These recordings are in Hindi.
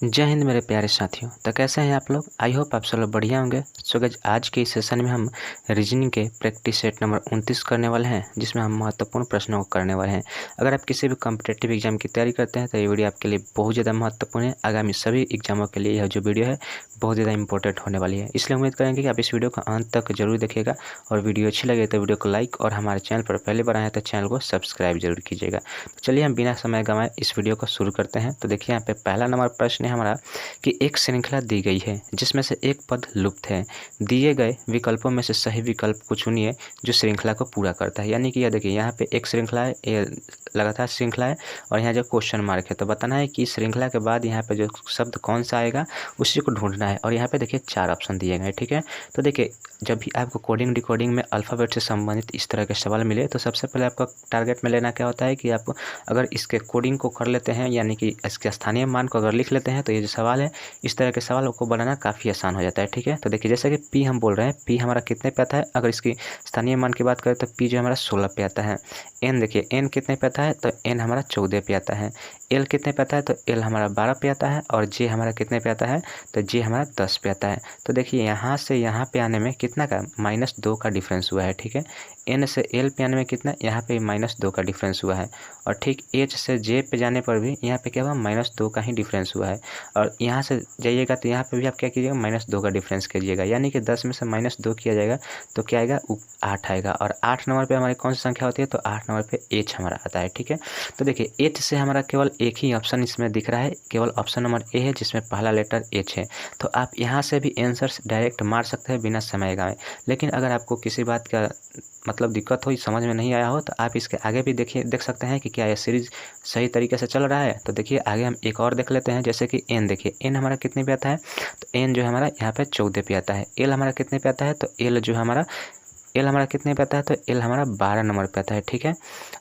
जय हिंद मेरे प्यारे साथियों। तो कैसे हैं आप लोग? आई होप आप सब लोग बढ़िया होंगे। सो गाइस, आज के इस सेशन में हम रीजनिंग के प्रैक्टिस सेट नंबर 29 करने वाले हैं, जिसमें हम महत्वपूर्ण प्रश्नों को करने वाले हैं। अगर आप किसी भी कॉम्पिटिटिव एग्जाम की तैयारी करते हैं तो ये वीडियो आपके लिए बहुत ज़्यादा महत्वपूर्ण है। आगामी सभी एग्जामों के लिए यह जो वीडियो है बहुत ज़्यादा इंपॉर्टेंट होने वाली है, इसलिए उम्मीद करेंगे कि आप इस वीडियो को अंत तक जरूर देखिएगा। और वीडियो अच्छी लगे तो वीडियो को लाइक, और हमारे चैनल पर पहले बार आए हैं तो चैनल को सब्सक्राइब जरूर कीजिएगा। तो चलिए हम बिना समय गंवाए इस वीडियो को शुरू करते हैं। तो देखिए यहाँ पे पहला नंबर प्रश्न है हमारा कि एक श्रृंखला दी गई है जिसमें से एक पद लुप्त है। दिए गए विकल्पों में से सही विकल्प को चुनिए जो श्रृंखला को पूरा करता है। यानी कि यह देखिए यहाँ पे एक श्रृंखला है, ये लगातार श्रृंखला है, और यहाँ जो क्वेश्चन मार्क है, तो बताना है कि श्रृंखला के बाद यहाँ पे जो शब्द कौन सा आएगा उसी को ढूंढना है। और यहाँ पे देखिए 4 ऑप्शन दिए गए, ठीक है। तो देखिए जब भी आपको कोडिंग डिकोडिंग में अल्फ़ाबेट से संबंधित इस तरह के सवाल मिले तो सबसे पहले आपका टारगेट में लेना क्या होता है कि आप अगर इसके कोडिंग को कर लेते हैं, यानी कि इसके स्थानीय मान को अगर लिख लेते हैं, तो ये जो सवाल है इस तरह के सवालों को बनाना काफ़ी आसान हो जाता है, ठीक है। तो देखिए जैसे कि पी हम बोल रहे हैं, पी हमारा कितने पे आता है, अगर इसकी स्थानीय मान की बात करें तो पी जो हमारा 16 पे आता है। एन देखिए एन कितने पे आता है, तो एन हमारा 14 पे आता है। एल कितने पे आता है, तो एल हमारा 12 पे आता है। और जे हमारा कितने पे आता है, तो जे हमारा 10 पे आता है। तो देखिए यहाँ से यहाँ पे आने में कितना का -2 का डिफरेंस हुआ है, ठीक है। एन से एल पे आने में कितना, यहाँ पे -2 का डिफरेंस हुआ है। और ठीक एच से जे पे जाने पर भी यहाँ पे क्या हुआ, -2 का ही डिफरेंस हुआ है। और यहाँ से जाइएगा तो यहाँ पे भी आप क्या कीजिएगा, -2 का डिफरेंस कीजिएगा। यानी कि 10 में से -2 किया जाएगा तो क्या आएगा, 8 आएगा। और 8 नंबर पे हमारी कौन सी संख्या होती है, तो 8 नंबर पे एच हमारा आता है, ठीक है। तो देखिए एच से हमारा केवल एक ही ऑप्शन इसमें दिख रहा है, केवल ऑप्शन नंबर ए है जिसमें पहला लेटर एच है। तो आप यहाँ से भी आंसर डायरेक्ट मार सकते हैं बिना समय गंवाए। लेकिन अगर आपको किसी बात का मतलब दिक्कत हो, समझ में नहीं आया हो, तो आप इसके आगे भी देख सकते हैं कि क्या यह सीरीज सही तरीके से चल रहा है। तो देखिए आगे हम एक और देख लेते हैं, जैसे कि एन देखिए एन हमारा कितने पे आता है, तो एन जो है हमारा यहाँ पे 14 पे आता है। एल हमारा कितने पे आता है, तो एल जो हमारा एल हमारा कितने पे आता है, तो एल हमारा 12 नंबर पे आता है, ठीक है।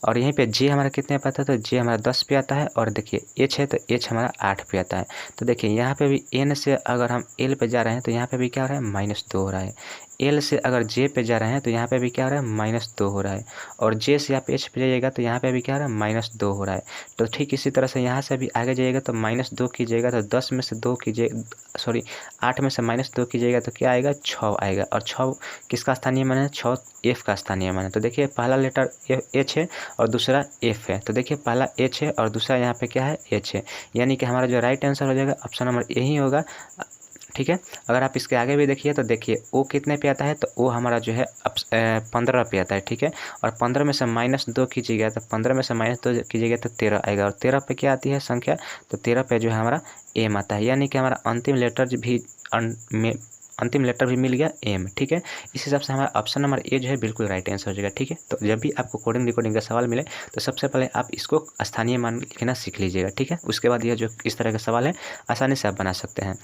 और यहीं पे जे हमारा कितने पे आता है, तो जे हमारा 10 पे आता है। और देखिए एच है तो एच हमारा 8 पे आता है। तो देखिए यहाँ पे भी एन से अगर हम एल पे जा रहे हैं तो यहाँ पे भी क्या हो रहा है, -2 हो रहा है। एल से अगर जे पे जा रहे हैं तो यहाँ पे भी क्या हो रहा है, -2 हो रहा है। और जे से आप एच पे जाइएगा तो यहाँ पे भी क्या हो रहा है, -2 हो रहा है। तो ठीक इसी तरह से यहाँ से भी आगे जाइएगा तो -2 कीजिएगा तो 10 में से 2 कीजिए, सॉरी 8 में से -2 कीजिएगा तो क्या आएगा, 6 आएगा। और 6 किसका स्थानीय मान है, 6 एफ का स्थानीय मान है। तो देखिए पहला लेटर एच है और दूसरा एफ है। तो देखिए पहला एच है और दूसरा यहाँ पे क्या है, एच है। यानी कि हमारा जो राइट आंसर हो जाएगा ऑप्शन नंबर ए ही होगा, ठीक है। अगर आप इसके आगे भी देखिए तो देखिए ओ कितने पे आता है, तो ओ हमारा जो है 15 पे आता है, ठीक है। और 15 में से -2 कीजिएगा तो 15 में से -2 कीजिएगा तो 13 आएगा। और 13 पे क्या आती है संख्या, तो 13 पे जो है हमारा एम आता है। यानी कि हमारा अंतिम लेटर भी मिल गया एम, ठीक है। इस हिसाब से हमारा ऑप्शन नंबर ए जो है बिल्कुल राइट आंसर हो जाएगा, ठीक है। तो जब भी आपको कोडिंग डिकोडिंग का सवाल मिले तो सबसे पहले आप इसको स्थानीय मान लिखना सीख लीजिएगा, ठीक है। उसके बाद यह जो इस तरह का सवाल है आसानी से आप बना सकते हैं।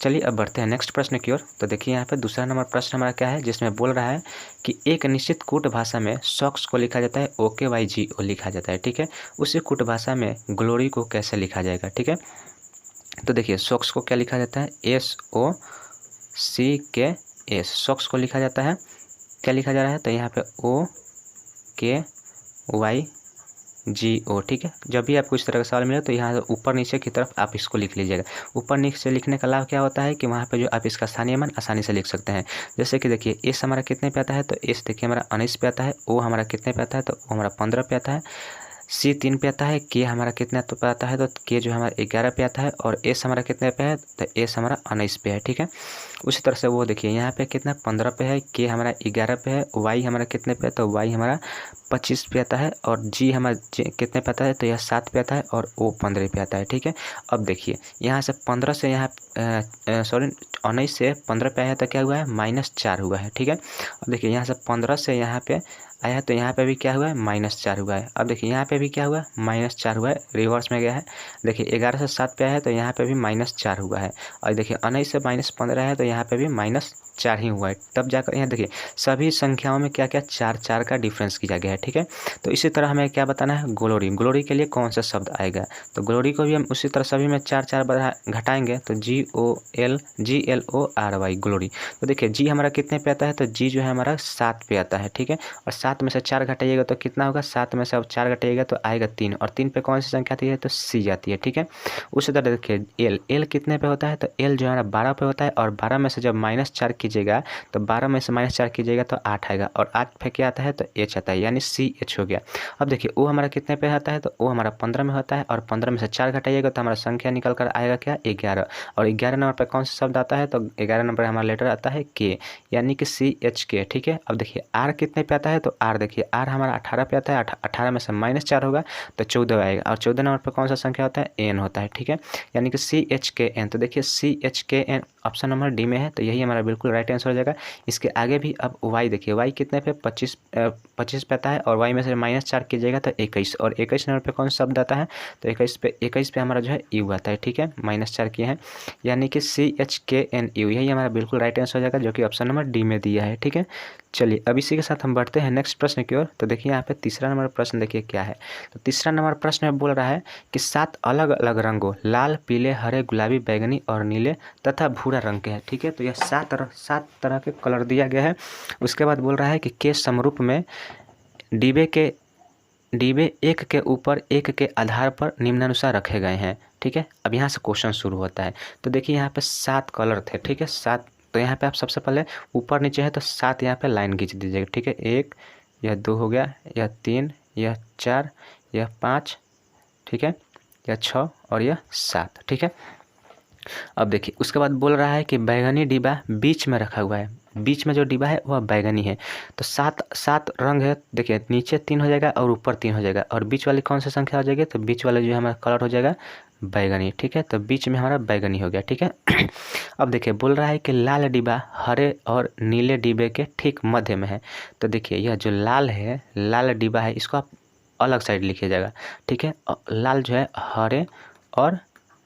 चलिए अब बढ़ते हैं नेक्स्ट प्रश्न की ओर। तो देखिए यहाँ पे दूसरा नंबर प्रश्न हमारा क्या है, जिसमें बोल रहा है कि एक निश्चित कूट भाषा में शॉक्स को लिखा जाता है OKYGO लिखा जाता है, ठीक है। उसी कूट भाषा में ग्लोरी को कैसे लिखा जाएगा, ठीक है। तो देखिए शॉक्स को क्या लिखा जाता है, SOCKS शॉक्स को लिखा जाता है, क्या लिखा जा रहा है, तो यहाँ पे OKYGO, ठीक है। जब भी आपको इस तरह का सवाल मिले तो यहाँ ऊपर नीचे की तरफ आप इसको लिख लीजिएगा। ऊपर नीचे लिखने का लाभ क्या होता है कि वहाँ पे जो आप इसका स्थानीय मान आसानी से लिख सकते हैं। जैसे कि देखिए एस हमारा कितने पे आता है, तो एस देखिए हमारा 19 पे आता है। ओ हमारा कितने पे आता है, तो ओ हमारा 15 पे आता है। सी 3 पे आता है। के हमारा कितने पे आता है, तो के जो हमारा 11 पे आता है। और एस हमारा कितने पे है, तो एस हमारा 19 पे है, ठीक है। उसी तरह से वो देखिए यहाँ पे कितना 15 पे है, के हमारा 11 पे है। वाई हमारा कितने पे है, तो वाई हमारा 25 पे आता है। और जी हमारा कितने पे आता है, तो यह 7 पे आता है। और ओ 15 पे आता है, ठीक है। अब देखिए यहाँ से 15 से यहाँ 19 से 15 पे आया तो क्या हुआ है, -4 हुआ है, ठीक है। अब देखिए यहाँ से 15 से यहाँ पे आया तो यहाँ पे भी क्या हुआ है, -4 हुआ है। अब देखिए यहाँ पे भी क्या हुआ, -4 हुआ है, रिवर्स में गया है। देखिए 11 से 7 पे आया है तो यहाँ पे भी -4 हुआ है। और देखिए 19 से -15 है तो यहाँ पे भी -4 ही हुआ है। तब जाकर यहाँ देखिए सभी संख्याओं में क्या क्या 4 का डिफरेंस किया गया है, ठीक है। तो इसी तरह हमें क्या बताना है, ग्लोरी ग्लोरी के लिए कौन सा शब्द आएगा, तो ग्लोरी को भी हम उसी तरह सभी में 4 घटाएंगे तो GOLGLORY ग्लोरी। तो देखिए जी हमारा कितने पे आता है, तो जी जो है हमारा 7 पे आता है, ठीक है। और 7 में से 4 घटाइएगा तो कितना होगा, 7 में से अब 4 घटाइएगा तो आएगा 3, और 3 पे कौन सी संख्या आती है, तो C आती है। ठीक है, उसी तरह देखिए L कितने पे होता है, तो L जो है हमारा 12 पे होता है, और 12 में से जब -4 कीजिएगा तो 12 में से -4 कीजिएगा तो 8 आएगा, और 8 पे क्या आता है, तो H आता है, यानी CH हो गया। अब देखिए O हमारा कितने पे आता है, तो O हमारा 15 में होता है, और 15 में से 4 घटाइएगा तो हमारा संख्या निकल कर आएगा क्या, 11, और 11 नंबर पर कौन सा शब्द आता है, तो 11 नंबर हमारा लेटर आता है K, यानी कि CH ठीक है। अब देखिए R कितने पे आता है, तो R देखिए R हमारा 18 पे आता है, 18 में से -4 होगा तो 14 आएगा, और 14 नंबर पर कौन सा संख्या होता है, N होता है। ठीक है, यानी कि CHKN। तो देखिए CHKN ऑप्शन नंबर डी में है, तो यही हमारा बिल्कुल राइट आंसर हो जाएगा। इसके आगे भी अब Y देखिए, Y कितने पे 25 पे आता है, और Y में से -4 कीजिएगा तो 21, और 21 नंबर पे कौन सा शब्द आता है, तो 21 पे हमारा जो है U आता है। ठीक है, -4 किए हैं, यानी कि CHKNU, यही हमारा बिल्कुल राइट आंसर हो जाएगा, जो कि ऑप्शन नंबर डी में दिया है। ठीक है, चलिए अब इसी के साथ हम बढ़ते हैं नेक्स्ट प्रश्न की ओर। तो देखिए यहाँ पे तीसरा नंबर प्रश्न देखिए क्या है। तो तीसरा नंबर प्रश्न में बोल रहा है कि 7 अलग अलग रंगों लाल, पीले, हरे, गुलाबी, बैंगनी और नीले तथा भूरा रंग के हैं। ठीक है, तो यह 7 तरह के कलर दिया गया है। उसके बाद बोल रहा है कि के समरूप में डिब्बे एक के ऊपर एक के आधार पर निम्नानुसार रखे गए हैं। ठीक है, अब यहाँ से क्वेश्चन शुरू होता है। तो देखिए यहाँ पे 7 कलर थे। ठीक है, 7, तो यहाँ पे आप सबसे पहले ऊपर नीचे है तो 7 यहाँ पे लाइन खींच दीजिएगा। ठीक है, 1, यह 2 हो गया, यह 3, यह 4, यह 5, ठीक है, यह 6 और यह 7। ठीक है, अब देखिए उसके बाद बोल रहा है कि बैगनी डिब्बा बीच में रखा हुआ है, बीच में जो डिब्बा है वह बैगनी है। तो 7 रंग है, देखिए नीचे 3 हो जाएगा और ऊपर 3 हो जाएगा, और बीच वाली कौन सी संख्या हो जाएगी, तो बीच वाला जो है हमारा कलर हो जाएगा बैगनी। ठीक है, तो बीच में हमारा बैगनी हो गया। ठीक है, अब देखिए बोल रहा है कि लाल डिब्बा हरे और नीले डिब्बे के ठीक मध्य में है। तो देखिए यह जो लाल डिब्बा है इसको आप अलग साइड लिखिए जाएगा। ठीक है, लाल जो है हरे और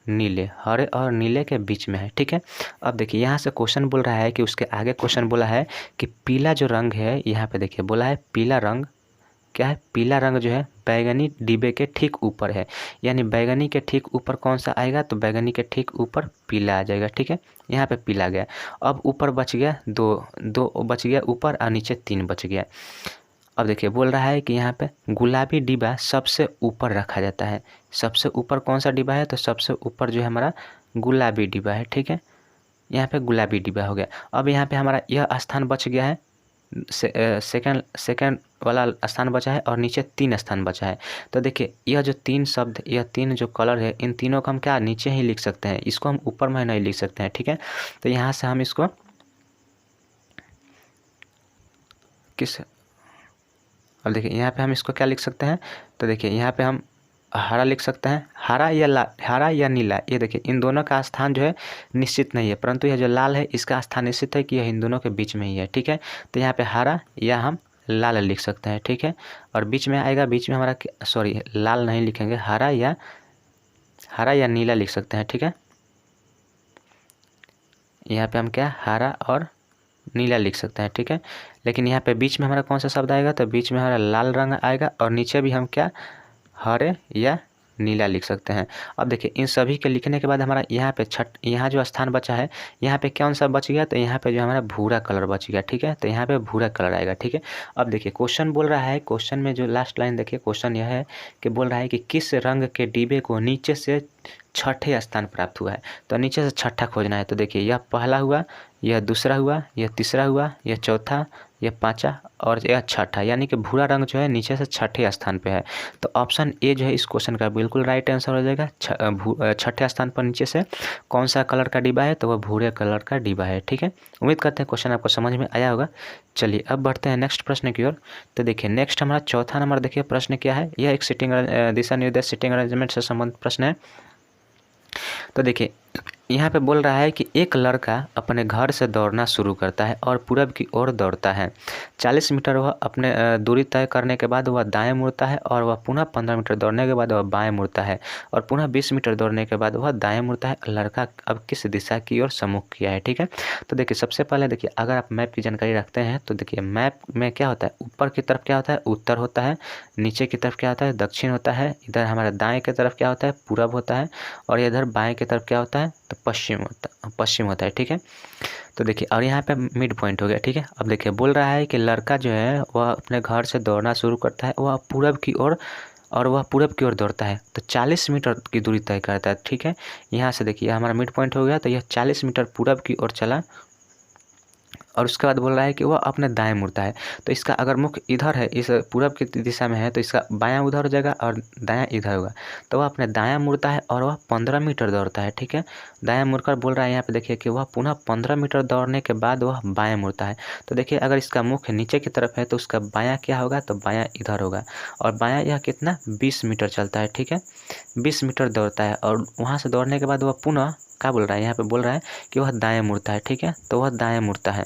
नीले के बीच में है। ठीक है, अब देखिए यहाँ से क्वेश्चन बोल रहा है कि उसके आगे क्वेश्चन बोला है कि पीला जो रंग है, यहाँ पे देखिए बोला है पीला रंग क्या है, पीला रंग जो है बैगनी डिब्बे के ठीक ऊपर है, यानी बैगनी के ठीक ऊपर कौन सा आएगा, तो बैगनी के ठीक ऊपर पीला आ जाएगा। ठीक है, यहाँ पे पीला गया। अब ऊपर बच गया दो बच गया ऊपर, और नीचे 3 बच गया। अब देखिए बोल रहा है कि यहाँ पे गुलाबी डिब्बा सबसे ऊपर रखा जाता है। सबसे ऊपर कौन सा डिब्बा है, तो सबसे ऊपर जो है हमारा गुलाबी डिब्बा है। ठीक है, यहाँ पे गुलाबी डिब्बा हो गया। अब यहाँ पे हमारा यह स्थान बच गया है, सेकंड वाला स्थान बचा है, और नीचे 3 स्थान बचा है। तो देखिए यह जो 3 शब्द, यह 3 जो कलर है, इन तीनों को हम क्या नीचे ही लिख सकते हैं, इसको हम ऊपर में नहीं लिख सकते हैं। ठीक है, तो यहाँ से हम इसको अब देखिए यहाँ पे हम इसको क्या लिख सकते हैं, तो देखिए यहाँ पे हम हरा लिख सकते हैं, हरा या नीला। ये देखिए इन दोनों का स्थान जो है निश्चित नहीं है, परंतु यह जो लाल है इसका स्थान निश्चित है कि यह इन दोनों के बीच में ही है। ठीक है, तो यहाँ पे हरा या हम लाल लिख सकते हैं। ठीक है, और बीच में आएगा, बीच में हमारा सॉरी लाल नहीं लिखेंगे, हरा या नीला लिख सकते हैं। ठीक है, यहाँ पे हम क्या हरा और नीला लिख सकते हैं। ठीक है, लेकिन यहाँ पे बीच में हमारा कौन सा शब्द आएगा, तो बीच में हमारा लाल रंग आएगा, और नीचे भी हम क्या हरे या नीला लिख सकते हैं। अब देखिए इन सभी के लिखने के बाद हमारा यहाँ पे यहाँ जो स्थान बचा है, यहाँ पे कौन सा बच गया, तो यहाँ पे जो हमारा भूरा कलर बच गया। ठीक है, तो यहाँ पे भूरा कलर आएगा। ठीक है, अब देखिए क्वेश्चन बोल रहा है, क्वेश्चन में जो लास्ट लाइन देखिए, क्वेश्चन यह है कि बोल रहा है कि किस रंग के डिब्बे को नीचे से छठे स्थान प्राप्त हुआ है। तो नीचे से छठा खोजना है। तो देखिए यह पहला हुआ, यह दूसरा हुआ, यह तीसरा हुआ, यह चौथा, यह पाँचवा और यह छठा, यानी कि भूरा रंग जो है नीचे से छठे स्थान पे है। तो ऑप्शन ए जो है इस क्वेश्चन का बिल्कुल राइट आंसर हो जाएगा। छठे स्थान पर नीचे से कौन सा कलर का डिब्बा है, तो वह भूरे कलर का डिब्बा है। ठीक है, उम्मीद करते हैं क्वेश्चन आपको समझ में आया होगा। चलिए अब बढ़ते हैं नेक्स्ट प्रश्न की ओर। तो देखिए नेक्स्ट हमारा चौथा नंबर देखिए प्रश्न क्या है। यह एक दिशा निर्देश सिटिंग अरेंजमेंट से संबंधित प्रश्न है। तो देखिए यहाँ पे बोल रहा है कि एक लड़का अपने घर से दौड़ना शुरू करता है और पूरब की ओर दौड़ता है। 40 मीटर वह अपने दूरी तय करने के बाद वह दाएं मुड़ता है, और वह पुनः 15 मीटर दौड़ने के बाद वह बाएं मुड़ता है, और पुनः 20 मीटर दौड़ने के बाद वह दाएं मुड़ता है। लड़का अब किस दिशा की ओर सम्मुख किया है। ठीक है, तो देखिए सबसे पहले देखिए अगर आप मैप की जानकारी रखते हैं तो देखिए मैप में क्या होता है, ऊपर की तरफ क्या होता है, उत्तर होता है, नीचे की तरफ क्या होता है, दक्षिण होता है, इधर हमारे दाएँ की तरफ क्या होता है, पूरब होता है, और इधर बाएँ की तरफ क्या होता है, तो पश्चिम होता है, ठीक है। तो देखिए और यहाँ पे मिड पॉइंट हो गया, ठीक है। अब देखिए बोल रहा है कि लड़का जो है वह अपने घर से दौड़ना शुरू करता है, वह पूरब की ओर और वह पूरब की ओर दौड़ता है तो 40 मीटर की दूरी तय करता है, ठीक है। यहाँ से देखिए हमारा मिड पॉइंट हो गया, तो यह 40 मीटर पूरब की ओर चला और उसके बाद बोल रहा है कि वह अपने दाएं मुड़ता है। तो इसका अगर मुख इधर है, इस पूरब की दिशा में है, तो इसका बायां उधर हो जाएगा और दायां इधर होगा। तो वह अपने दायां मुड़ता है और वह 15 मीटर दौड़ता है, ठीक है। दायां मुड़कर बोल रहा है यहाँ पे देखिए कि वह पुनः 15 मीटर दौड़ने के बाद वह बायां मुड़ता है। तो देखिए अगर इसका मुख नीचे की तरफ है तो उसका बायां क्या होगा, तो बायां इधर होगा। और बायां यह कितना 20 मीटर चलता है, ठीक है। 20 मीटर दौड़ता है और वहाँ से दौड़ने के बाद वह पुनः क्या बोल रहा है, यहाँ पे बोल रहा है कि वह दाएं मुड़ता है, ठीक है। तो वह दाएं मुड़ता है,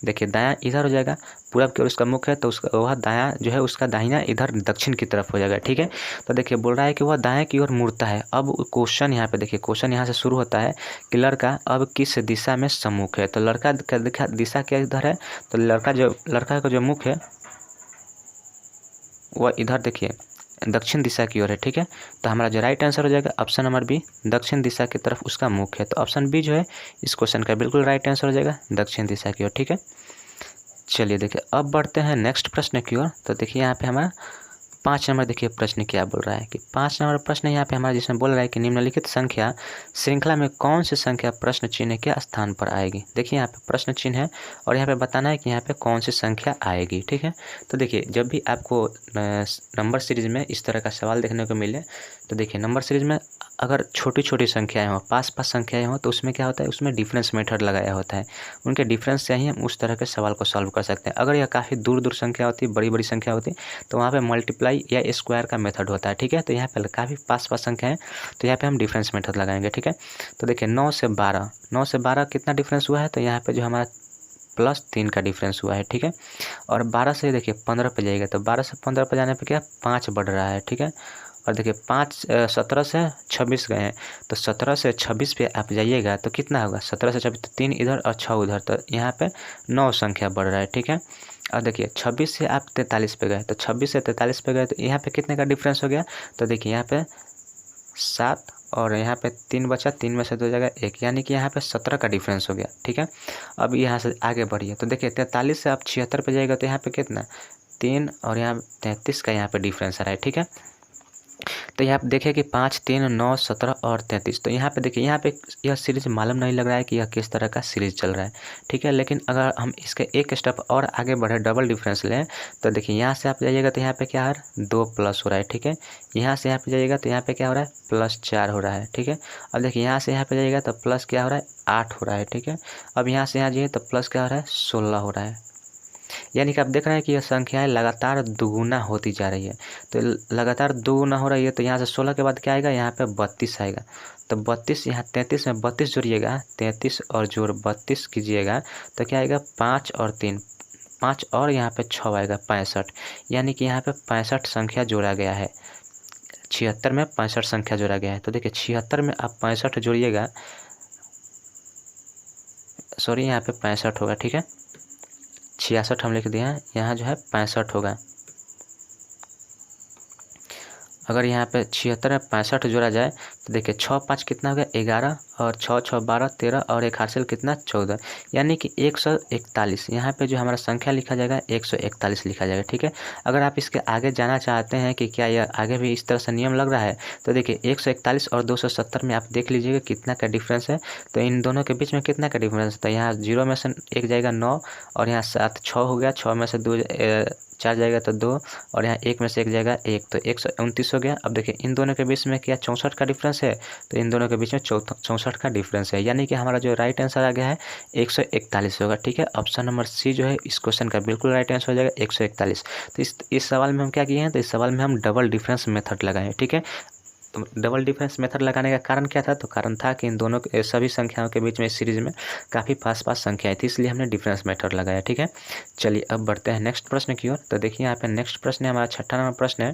देखिए दायां इधर हो जाएगा, पूरब की ओर उसका मुख है तो उसका वह दायां जो है उसका दाहिना इधर दक्षिण की तरफ हो जाएगा, ठीक है। तो देखिए बोल रहा है कि वह दाएं की ओर मुड़ता है। अब क्वेश्चन यहाँ पे देखिए, क्वेश्चन यहाँ से शुरू होता है कि लड़का अब किस दिशा में सम्मुख है। तो लड़का का दिशा क्या इधर है, तो लड़का का जो मुख है वह इधर देखिए दक्षिण दिशा की ओर है, ठीक है। तो हमारा जो राइट आंसर हो जाएगा ऑप्शन नंबर बी, दक्षिण दिशा की तरफ उसका मुख है। तो ऑप्शन बी जो है इस क्वेश्चन का बिल्कुल राइट आंसर हो जाएगा, दक्षिण दिशा की ओर, ठीक है। चलिए देखिए अब बढ़ते हैं नेक्स्ट प्रश्न की ओर। तो देखिए यहाँ पे हमारा 5 नंबर देखिए प्रश्न क्या बोल रहा है कि 5 नंबर प्रश्न यहाँ पे हमारा जिसमें बोल रहा है कि निम्नलिखित संख्या श्रृंखला में कौन सी संख्या प्रश्न चिन्ह के स्थान पर आएगी। देखिए यहाँ पे प्रश्न चिन्ह है और यहाँ पे बताना है कि यहाँ पे कौन सी संख्या आएगी, ठीक है। तो देखिए जब भी आपको नंबर सीरीज में इस तरह का सवाल देखने को मिले तो देखिए नंबर सीरीज में अगर छोटी छोटी संख्याएं हों, पास संख्याएं हों, तो उसमें क्या होता है, उसमें डिफरेंस मेथड लगाया होता है। उनके डिफरेंस से ही हम उस तरह के सवाल को सॉल्व कर सकते हैं। अगर यह काफ़ी दूर दूर संख्या होती, बड़ी बड़ी संख्या होती, तो वहाँ पे मल्टीप्लाई या स्क्वायर का मेथड होता है, ठीक है। तो यहाँ पे काफ़ी पास संख्या है तो यहाँ पे हम डिफरेंस मेथड लगाएंगे, ठीक है। तो देखिए 9 से 12 कितना डिफरेंस हुआ है, तो यहाँ पे जो हमारा +3 का डिफरेंस हुआ है, ठीक है। और 12 से देखिए 15 पे जाइएगा तो 12 से 15 पे जाने पे क्या 5 बढ़ रहा है, ठीक है। और देखिए 17 से 26 गए हैं तो 17 से 26 पे आप जाइएगा तो कितना होगा, 17 से 26 तो 3 इधर और 6 उधर, तो यहाँ पे 9 संख्या बढ़ रहा है, ठीक है। और देखिए 26 से आप 43 पे गए तो 26 से 43 पे गए तो यहाँ पे कितने का डिफरेंस हो गया, तो देखिए यहाँ पे 7 और यहाँ पे 3 बचा, 3 में से 2 जगह 1, यानी कि यहाँ पे 17 का डिफरेंस हो गया, ठीक है। अब यहाँ से आगे बढ़िए तो देखिए 43 से आप 76 पे जाएगा तो यहाँ पे कितना 3 और यहाँ 33 का यहाँ पे डिफरेंस आ रहा है, ठीक है। तो यहाँ पे देखिए कि 5, 3, 9, 17 और 33, तो यहाँ पे देखिए यहाँ पे यह सीरीज मालूम नहीं लग रहा है कि यह किस तरह का सीरीज चल रहा है, ठीक है। लेकिन अगर हम इसके एक स्टेप और आगे बढ़े, डबल डिफरेंस लें, तो देखिए यहाँ से आप जाइएगा तो यहाँ पे क्या हो रहा है 2 प्लस हो रहा है, ठीक है। यहाँ से यहाँ पे जाइएगा तो यहाँ पे क्या हो रहा है +4 हो रहा है, ठीक है। अब देखिए यहाँ से यहाँ पे जाइएगा तो प्लस क्या हो रहा है 8 हो रहा है, ठीक है। अब यहाँ से यहाँ जाइए तो प्लस क्या हो रहा है 16 हो रहा है, यानी कि आप देख रहे हैं कि यह संख्याएं लगातार दुगुना होती जा रही है। तो लगातार दुगुना हो रही है तो यहाँ से 16 के बाद क्या आएगा, यहाँ पे 32 आएगा। तो 32 यहाँ 33 में 32 जोड़िएगा, 33 और जोड़ 32 कीजिएगा तो क्या आएगा 5 और 3, 5 और यहाँ पे 6 आएगा 65, यानी कि यहाँ पे 65 संख्या जोड़ा गया है। 76 में 65 संख्या जोड़ा गया है। तो देखिए 76 में आप 65 जोड़िएगा, सॉरी यहाँ पे 65 होगा, ठीक है। 66 हम लिख दिए हैं, यहाँ जो है 65 होगा। अगर यहाँ पे 76 में 65 जोड़ा जाए तो देखिए 6 5 कितना हो गया 11 और 6 6 12 13 और एक हासिल कितना 14, यानी कि 141। यहाँ पे जो हमारा संख्या लिखा जाएगा 141 लिखा जाएगा, ठीक है। अगर आप इसके आगे जाना चाहते हैं कि क्या यह आगे भी इस तरह से नियम लग रहा है तो देखिए 141 और 270 में आप देख लीजिएगा कितना का डिफरेंस है। तो इन दोनों के बीच में कितना का डिफरेंस है, तो यहाँ 0 में से 1 जाएगा 9 और यहाँ 7 6 हो गया, 6 में से 2 4 जाएगा तो 2 और यहाँ 1 में से 1 जाएगा 1, तो 129 हो गया। अब देखिए इन दोनों के बीच में क्या 64 का डिफरेंस है, तो इन दोनों के बीच में 64 का डिफरेंस है, यानी कि हमारा जो राइट आंसर आ गया है 141 होगा, ठीक है। ऑप्शन नंबर सी जो है इस क्वेश्चन का बिल्कुल राइट आंसर हो जाएगा 141। तो इस सवाल में हम क्या किए हैं, तो इस सवाल में हम डबल डिफरेंस मेथड लगाए, ठीक है। तो डबल डिफरेंस मेथड लगाने का कारण क्या था, तो कारण था कि इन दोनों सभी संख्याओं के बीच में इस सीरीज में काफ़ी पास संख्याएं थी, इसलिए हमने डिफरेंस मेथड लगाया, ठीक है। चलिए अब बढ़ते हैं नेक्स्ट प्रश्न की ओर। तो देखिए यहाँ पे नेक्स्ट प्रश्न है हमारा 6ठा नंबर प्रश्न है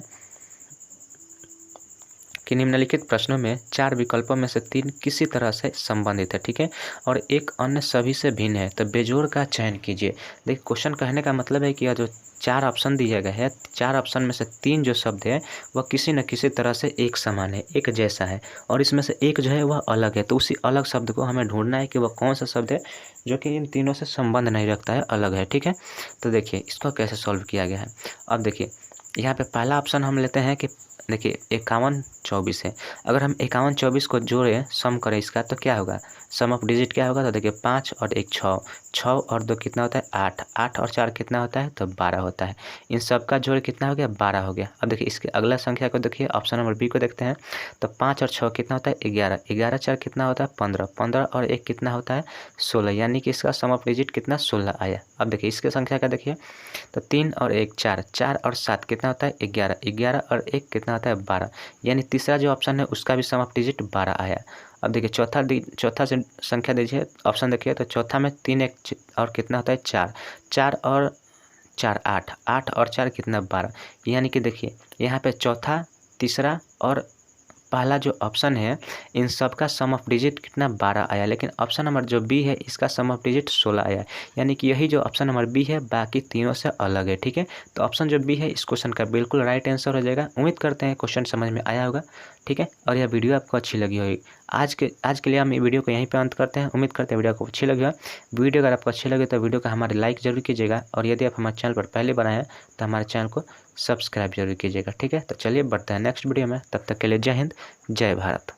कि निम्नलिखित प्रश्नों में 4 विकल्पों में से 3 किसी तरह से संबंधित है, ठीक है, और एक अन्य सभी से भिन्न है, तो बेजोड़ का चयन कीजिए। देखिए क्वेश्चन कहने का मतलब है कि यह जो 4 ऑप्शन दिया गया है, 4 ऑप्शन में से 3 जो शब्द है वह किसी न किसी तरह से एक समान है, एक जैसा है, और इसमें से एक जो है वह अलग है। तो उसी अलग शब्द को हमें ढूंढना है कि वह कौन सा शब्द है जो कि इन तीनों से संबंध नहीं रखता है, अलग है, ठीक है। तो देखिए इसको कैसे सॉल्व किया गया है। अब देखिए यहाँ पे पहला ऑप्शन हम लेते हैं कि देखिए 51 24 है। अगर हम 51 24 को जोड़ें, सम करें इसका, तो क्या होगा, सम ऑफ डिजिट क्या होगा, तो देखिए 5 और 1 6, 6 और 2 कितना होता है 8, 8 और 4 कितना होता है, तो 12 होता है। इन सब का जोड़ कितना हो गया, 12 हो गया। अब देखिए इसके अगला संख्या को देखिए, ऑप्शन नंबर बी को देखते हैं, तो 5 और 6 कितना होता है 11, 11 4 कितना होता है 15, 15 और 1 कितना होता है 16, यानी कि इसका सम ऑफ डिजिट कितना 16 आया। अब देखिए इसके संख्या का देखिए, तो 3 और 1 4, 4 और 7 कितना होता है 11, 11 और 1 कितना होता है 12, यानी तीसरा जो ऑप्शन है उसका भी सम ऑफ डिजिट 12 आया। अब देखिए चौथा से संख्या दीजिए, ऑप्शन देखिए, तो चौथा में 3 1 और कितना होता है 4, 4 और 4 8, 8 और 4 कितना 12, यानी कि देखिए यहाँ पे चौथा, तीसरा और पहला जो ऑप्शन है इन सब का सम ऑफ डिजिट कितना 12 आया, लेकिन ऑप्शन नंबर जो बी है इसका सम ऑफ डिजिट 16 आया, यानी कि यही जो ऑप्शन नंबर बी है बाकी तीनों से अलग है, ठीक है। तो ऑप्शन जो बी है इस क्वेश्चन का बिल्कुल राइट आंसर हो जाएगा। उम्मीद करते हैं क्वेश्चन समझ में आया होगा, ठीक है, और यह वीडियो आपको अच्छी लगी होगी। आज के लिए हम ये वीडियो को यहीं पर अंत करते हैं। उम्मीद करते हैं वीडियो को अच्छी लगी हो। वीडियो अगर आपको अच्छी लगे तो वीडियो का हमारे लाइक जरूर कीजिएगा, और यदि आप हमारे चैनल पर पहले बनाए हैं तो हमारे चैनल को सब्सक्राइब जरूर कीजिएगा, ठीक है। तो चलिए बढ़ते हैं नेक्स्ट वीडियो में, तब तक के लिए जय हिंद, जय भारत।